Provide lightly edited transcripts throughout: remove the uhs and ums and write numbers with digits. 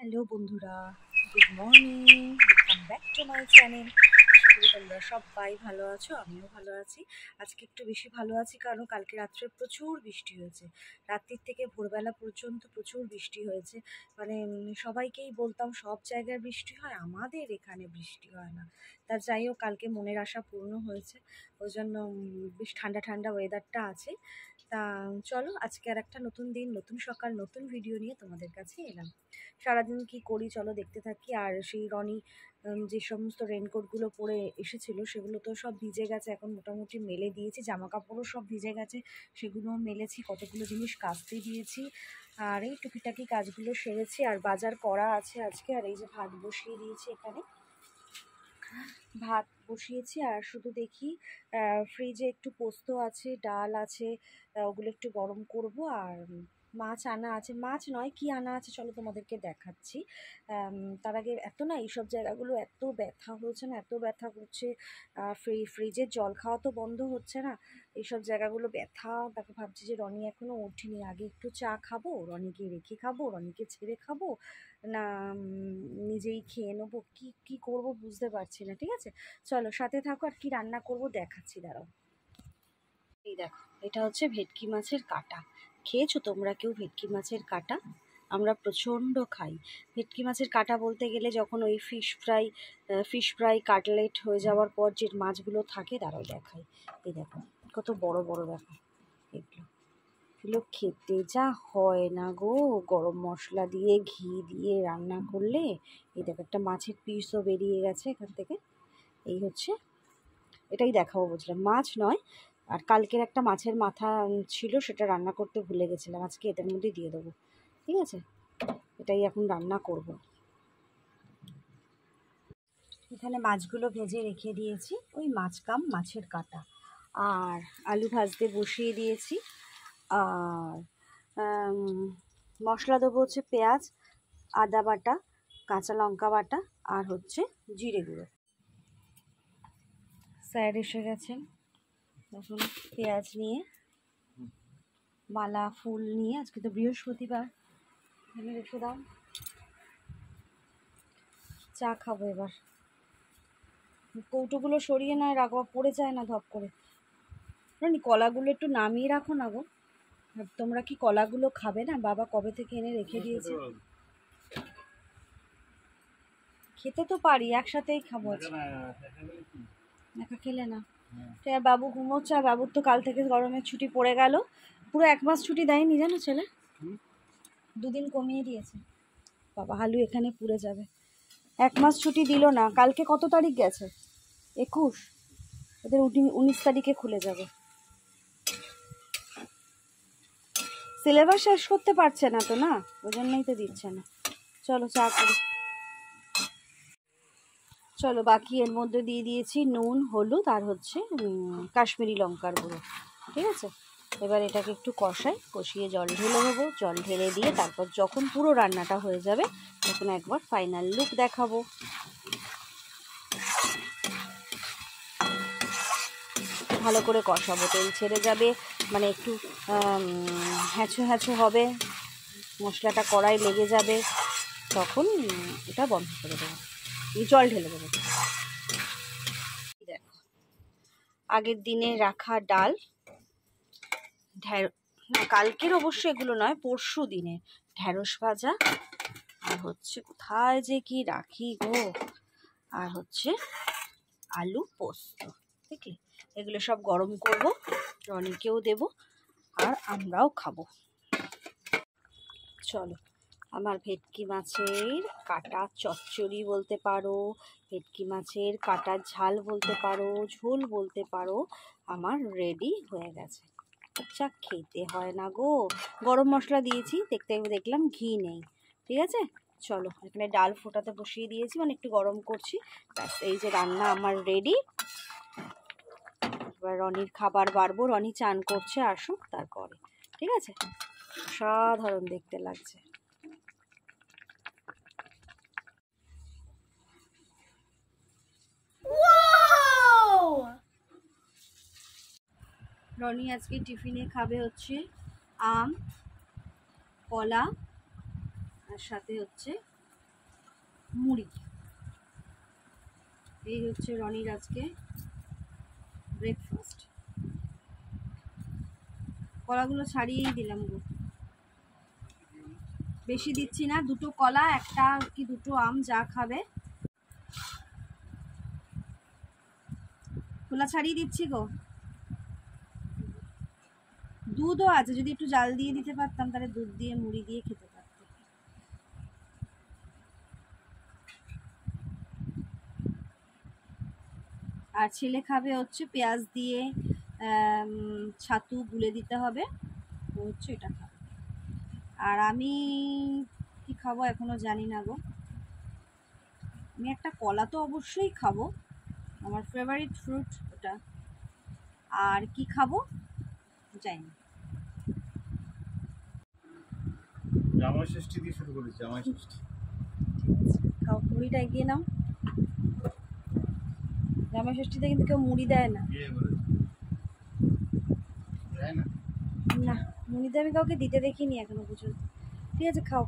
Hello বন্ধুরা, good morning, welcome back to my channel. আশা করি তোমরা সবাই ভালো আছো, আমিও ভালো আছি। আজকে একটু বেশি ভালো আছি কারণ কালকে রাত্রে প্রচুর বৃষ্টি হয়েছে। রাত্রির থেকে ভোরবেলা পর্যন্ত প্রচুর বৃষ্টি হয়েছে। মানে সবাইকেই বলতাম সব জায়গায় বৃষ্টি হয়, আমাদের এখানে বৃষ্টি হয় না। তা যাই হোক, কালকে মনের আশা পূর্ণ হয়েছে। ওই জন্য বেশ ঠান্ডা ঠান্ডা ওয়েদারটা আছে। তা চলো, আজকে আর একটা নতুন দিন, নতুন সকাল, নতুন ভিডিও নিয়ে তোমাদের কাছে এলাম। সারাদিন কি করি চলো দেখতে থাকি। আর সেই রনি যে সমস্ত রেনকোটগুলো পরে এসেছিল সেগুলো তো সব ভিজে গেছে, এখন মোটামুটি মেলে দিয়েছি। জামা কাপড়ও সব ভিজে গেছে, সেগুলোও মেলেছি। কতগুলো জিনিস কাচতে দিয়েছি, আর এই টুকিটাকি কাজগুলো সেরেছি। আর বাজার করা আছে আজকে। আর এই যে ভাত বসিয়ে দিয়েছি, এখানে ভাত বসিয়েছি। আর শুধু দেখি ফ্রিজে একটু পোস্ত আছে, ডাল আছে, ওগুলো একটু গরম করব। আর মাছ আনা আছে, মাছ নয় কি আনা আছে চলো তোমাদেরকে দেখাচ্ছি। তার আগে এত না এইসব জায়গাগুলো এত ব্যথা হয়েছে না, এত ব্যথা করছে। ফ্রিজের জল খাওয়া তো বন্ধ হচ্ছে না, এইসব জায়গাগুলো ব্যথা। তাকে ভাবছি যে রনি এখনও ওঠেনি, আগে একটু চা খাবো, রনিকে রেখে খাবো, রনিকে ছেড়ে খাবো, না নিজেই খেয়ে নেবো, কি করব বুঝতে পারছি না। ঠিক আছে, চলো সাথে থাকো। আর কি রান্না করব দেখাচ্ছি, দাঁড়াও। এই দেখো, এটা হচ্ছে ভেটকি মাছের কাটা। খেয়েছো তোমরা কেউ ভেটকি মাছের কাটা? আমরা প্রচণ্ড খাই ভেটকি মাছের কাটা। বলতে গেলে যখন ওই ফিশ ফ্রাই কাটলেট হয়ে যাওয়ার পর যে মাছগুলো থাকে, দাঁড়াও দেখাই। এই দেখো কত বড় বড়, দেখো এগুলো খেতে যা হয় না গো, গরম মশলা দিয়ে ঘি দিয়ে রান্না করলে। এই দেখো একটা মাছের পিসও বেরিয়ে গেছে এখান থেকে। এই হচ্ছে, এটাই দেখাবো বুঝলাম, মাছ নয়। আর কালকের একটা মাছের মাথা ছিল, সেটা রান্না করতে ভুলে গেছিলাম, আজকে এটার মধ্যে দিয়ে দেবো। ঠিক আছে, এটাই এখন রান্না করব। এখানে মাছগুলো ভেজে রেখে দিয়েছি, ওই মাছের কাটা। আর আলু ভাজতে বসিয়ে দিয়েছি। আর মশলা দেবো হচ্ছে পেঁয়াজ, আদা বাটা, কাঁচা লঙ্কা বাটা, আর হচ্ছে জিরে গুঁড়ো। স্যার এসে গেছেন, দেখুন পেঁয়াজ নিয়ে, মালা ফুল নিয়ে। আজকে তো বৃহস্পতিবার, এখানে রেখে দাও। চা খাবো এবার। কৌটোগুলো সরিয়ে নয় রাখবো, পড়ে যায় না ধপ করে। কলাগুলো একটু নামিয়ে রাখো না গো। তোমরা কি কলাগুলো খাবে না? বাবা কবে থেকে এনে রেখে দিয়েছে। খেতে তো পারি, একসাথেই খাবো। একা খেলে না। বাবু ঘুমোচ্ছে, আর বাবুর তো কাল থেকে গরমের ছুটি পড়ে গেল। পুরো 1 মাস ছুটি দেয়নি জানো ছেলে, 2 দিন কমিয়ে দিয়েছে। বাবা হালু এখানে পুড়ে যাবে। 1 মাস ছুটি দিল না। কালকে কত তারিখ গেছে? 21। ওদের 19 তারিখে খুলে যাবে। সিলেবাস শেষ করতে পারছে না তো, না ওই জন্যই তো দিচ্ছে না। চলো চা করি। চলো, বাকি এর মধ্যে দিয়ে দিয়েছি নুন, হলুদ, আর হচ্ছে কাশ্মীরি লঙ্কার গুঁড়ো। ঠিক আছে, এবার এটাকে একটু কষিয়ে জল ঢেলে দেবো। জল ঢেলে দিয়ে তারপর যখন পুরো রান্নাটা হয়ে যাবে তখন একবার ফাইনাল লুক দেখাবো। ভালো করে কষাবো, তেল ছেড়ে যাবে, মানে একটু হ্যাঁচো হবে, মশলাটা কড়াই লেগে যাবে, তখন এটা বন্ধ করে দেবো, জল ঢেলে দেবো। দেখো, আগের দিনে রাখা ডাল, কালকের অবশ্য এগুলো নয়, পরশু দিনে ঢ্যাঁড়স ভাজা, আর হচ্ছে কোথায় যে কি রাখি গো, আর হচ্ছে আলু পোস্ত। দেখলে, এগুলো সব গরম করব, রনিকেও দেব, আর আমরাও খাবো। চলো, আমার ভেটকি মাছের কাটা চচ্চড়ি বলতে পারো, ভেটকি মাছের কাটার ঝাল বলতে পারো, ঝোল বলতে পারো, আমার রেডি হয়ে গেছে। আচ্ছা, খেতে হয় না গো। গরম মশলা দিয়েছি, দেখলাম ঘি নেই। ঠিক আছে, চলো, এখানে ডাল ফোটাতে বসিয়ে দিয়েছি, মানে একটু গরম করছি। ব্যাস, এই যে রান্না আমার রেডি। এবার রনির খাবার বাড়বো, রনি চান করছে, আসুক তারপরে। ঠিক আছে, সাধারণ দেখতে লাগছে। রনি আজকে টিফিনে খাবে হচ্ছে আম, কলা, আর সাথে হচ্ছে মুড়ি। এই হচ্ছে রনির আজকে ব্রেকফাস্ট। কলাগুলো ছাড়িয়েই দিলাম গো, বেশি দিচ্ছি না, 2টো কলা, 1টা কি 2টো আম, যা খাবে। খোলা ছাড়িয়ে দিচ্ছি গো। দুধও আছে, যদি একটু জাল দিয়ে দিতে পারতাম তাহলে দুধ দিয়ে মুড়ি দিয়ে খেতে পারতাম। আর ছেলে খাবে হচ্ছে পেঁয়াজ দিয়ে ছাতু গুলে দিতে হবে, ও হচ্ছে এটা খাবে। আর আমি কি খাবো এখনো জানি না গো। আমি একটা কলা তো অবশ্যই খাবো, আমার ফেভারিট ফ্রুট ওটা। আর কি খাবো জানি না। জামাই ষষ্ঠী দিয়ে শুরু করেছি, জামাই ষষ্ঠী। খাও, মুড়িটা এগিয়ে নাও। জামাই ষষ্ঠীতে কিন্তু কেউ মুড়ি দেয় না। না, মুড়িতে আমি কাউকে দিতে দেখিনি এখনো পর্যন্ত। ঠিক আছে খাও,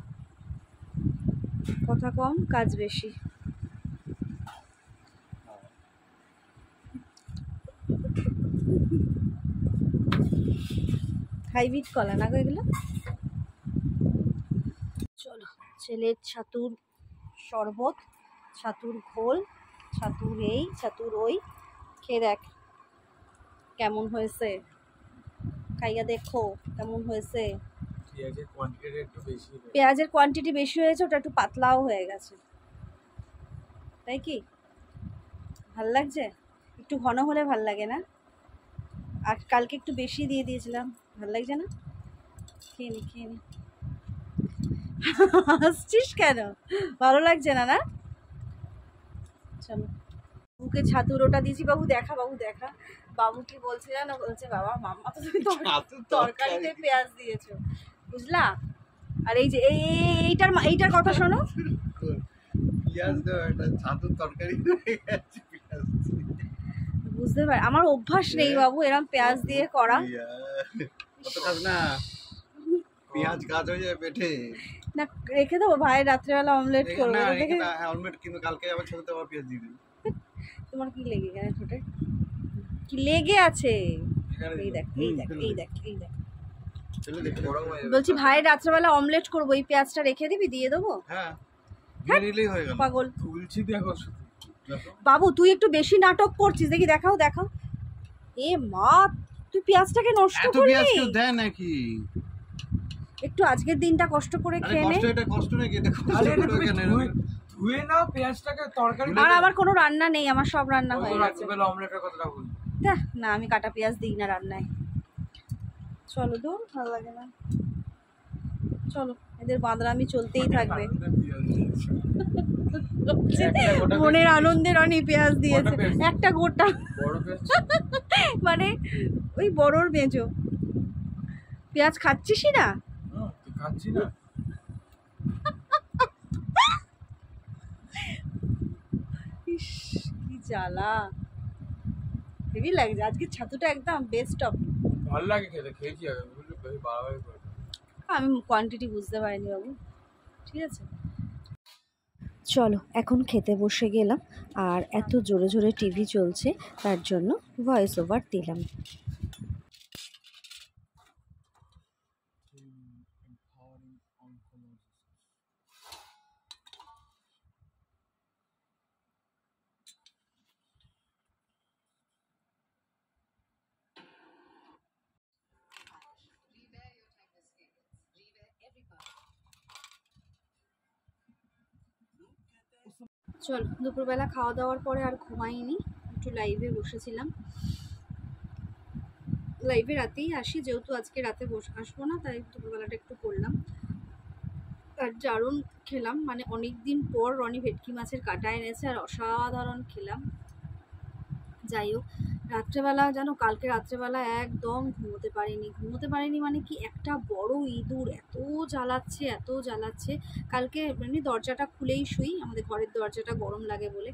কথা কম কাজ বেশি। হাইব্রিড কলা না গো এগুলো। চলো, ছেলের ছাতুর শরবত, ছাতুর ঘোল, ছাতুর এই ছাতুর ওই, খেয়ে দেখ কেমন হয়েছে, খাইয়া দেখো কেমন হয়েছে। পেঁয়াজের কোয়ান্টিটি বেশি হয়েছে, ওটা একটু পাতলাও হয়ে গেছে, তাই কি ভাল লাগছে? একটু ঘন হলে ভাল লাগে না? আর কালকে একটু বেশি দিয়ে দিয়েছিলাম, ভাল লাগছে না? খেয়ে নি খেয়ে নি। হাসছিস কেন? ভালো লাগছে না? না চলো, বাবুকে ছাতুর ওটা দিয়েছি। বাবু দেখা, বাবু দেখা। বাবু কি বলছে জানো? বলছে বাবা মাম্মা তো তুমি তরকারিতে পেঁয়াজ দিয়েছো, বুঝলা? আর এই যে এইটার কথা শোনো। বুঝতে পারি, আমার অভ্যাস নেই বাবু এরকম পেঁয়াজ দিয়ে করা। পেঁয়াজ কাজ হয়ে যায় পেটে। না রেখে দেবো, ভাই রাত্রেবেলা অমলেট করবো। অমলেট কিন্তু কালকে আবার ছোটতে আবার পেঁয়াজ দিয়ে দিবি। তোমার কি লেগে গেছে ছোটে? কি লেগে আছে? এই দেখ এই দেখ এই দেখ এই দেখ। বলছি ভাই রাত্রেবেলা অমলেট করবো, এই পেঁয়াজটা রেখে দিবি, দিয়ে দেবো। হ্যাঁ হয়ে গেল। পাগল তুলছি দেখো বাবু, তুই একটু বেশি নাটক করছিস, দেখি দেখাও দেখাও। এ মা, তুই পেঁয়াজটাকে নষ্ট করলি। পেঁয়াজ কেউ দেয় নাকি? একটু আজকের দিনটা কষ্ট করে খেয়ে নে। এটা কষ্ট নাকি? এটা ধুয়ে নাও পেঁয়াজটাকে তরকারি। আর আমার কোনো রান্না নেই, আমার সব রান্না হয়ে গেছে। রাত্রিবেলা অমলেটের কথাটা বলি না, আমি কাটা পেঁয়াজ দিই না রান্নায়। চলো দূর, ভালো লাগে না। চলো, এদের বাঁদরামি চলতেই থাকবে। মনের আনন্দে রনি পেঁয়াজ দিয়েছে একটা গোটা, মানে ওই বড়র মেজো। পেঁয়াজ খাচ্ছিসই না? খাচ্ছি না। ইস কি জ্বালা, হেভি লাগছে আজকে ছাতুটা, একদম বেস্ট অফ। ভালো লাগে খেতে, খেয়েছি আগে, আমি কোয়ান্টিটি বুঝতে পারিনি বাবু। ঠিক আছে চলো, এখন খেতে বসে গেলাম। আর এত জোরে জোরে টিভি চলছে, তার জন্য ভয়েস ওভার দিলাম। চল, দুপুরবেলা খাওয়া দাওয়ার পরে আর ঘুমাইনি, একটু লাইভে বসেছিলাম। লাইভে রাতেই আসি, যেহেতু আজকে রাতে আসবো না, তাই দুপুরবেলাটা একটু করলাম। আর দারুণ খেলাম, মানে অনেক দিন পর রনি ভেটকি মাছের কাটা এনেছে, আর অসাধারণ খেলাম। যাই হোক, রাত্রেবেলা জানো, কালকে রাত্রেবেলা একদম ঘুমোতে পারিনি। মানে কি, একটা বড় ইঁদুর এত জ্বালাচ্ছে। কালকে মানে দরজাটা খুলেই শুই, আমাদের ঘরের দরজাটা গরম লাগে বলে।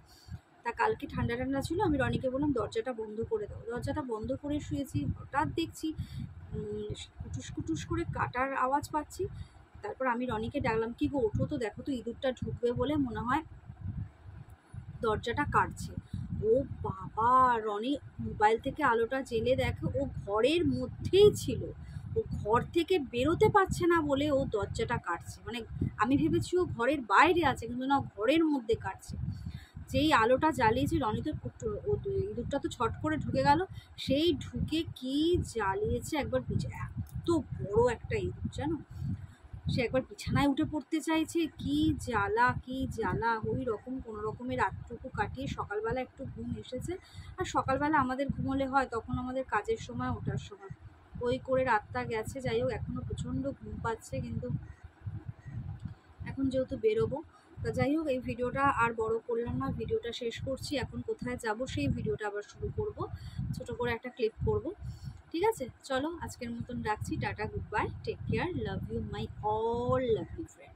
তা কালকে ঠান্ডা ছিল, আমি রনিকে বললাম দরজাটা বন্ধ করে দাও। দরজাটা বন্ধ করে শুয়েছি, হঠাৎ দেখছি কুটুস কুটুস করে কাটার আওয়াজ পাচ্ছি। তারপর আমি রনিকে ডাকলাম, কি গো ওঠো তো, দেখো তো ইঁদুরটা ঢুকবে বলে মনে হয় দরজাটা কাটছে। ও বাবা, রনি মোবাইল থেকে আলোটা জ্বেলে দেখে ও ঘরের মধ্যেই ছিল, ও ঘর থেকে বেরোতে পারছে না বলে ও দরজাটা কাটছে। মানে আমি ভেবেছি ও ঘরের বাইরে আছে, কিন্তু না, ঘরের মধ্যে কাটছে। যেই আলোটা জ্বালিয়েছে রনি তো ইঁদুরটা তো ছট করে ঢুকে গেল। সেই ঢুকে কি জ্বালিয়েছে একবার, এত বড় একটা ইঁদুর জানো, সে একবার বিছানায় উঠে পড়তে চাইছে, কি জ্বালা কি জ্বালা। ওই রকম কোনো রকমের রাতটুকু কাটিয়ে সকালবেলা একটু ঘুম এসেছে। আর সকালবেলা আমাদের ঘুমোলে হয়, তখন আমাদের কাজের সময়, ওঠার সময়, ওই করে রাতটা গেছে। যাই হোক, এখনো প্রচণ্ড ঘুম পাচ্ছে, কিন্তু এখন যেহেতু বেরোবো, তা যাই হোক এই ভিডিওটা আর বড় করলাম না, ভিডিওটা শেষ করছি। এখন কোথায় যাব সেই ভিডিওটা আবার শুরু করব, ছোট করে একটা ক্লিপ করব। ঠিক আছে, চলো আজকের মতন রাখছি, tata, good bye, take care, love you my all lovely friend.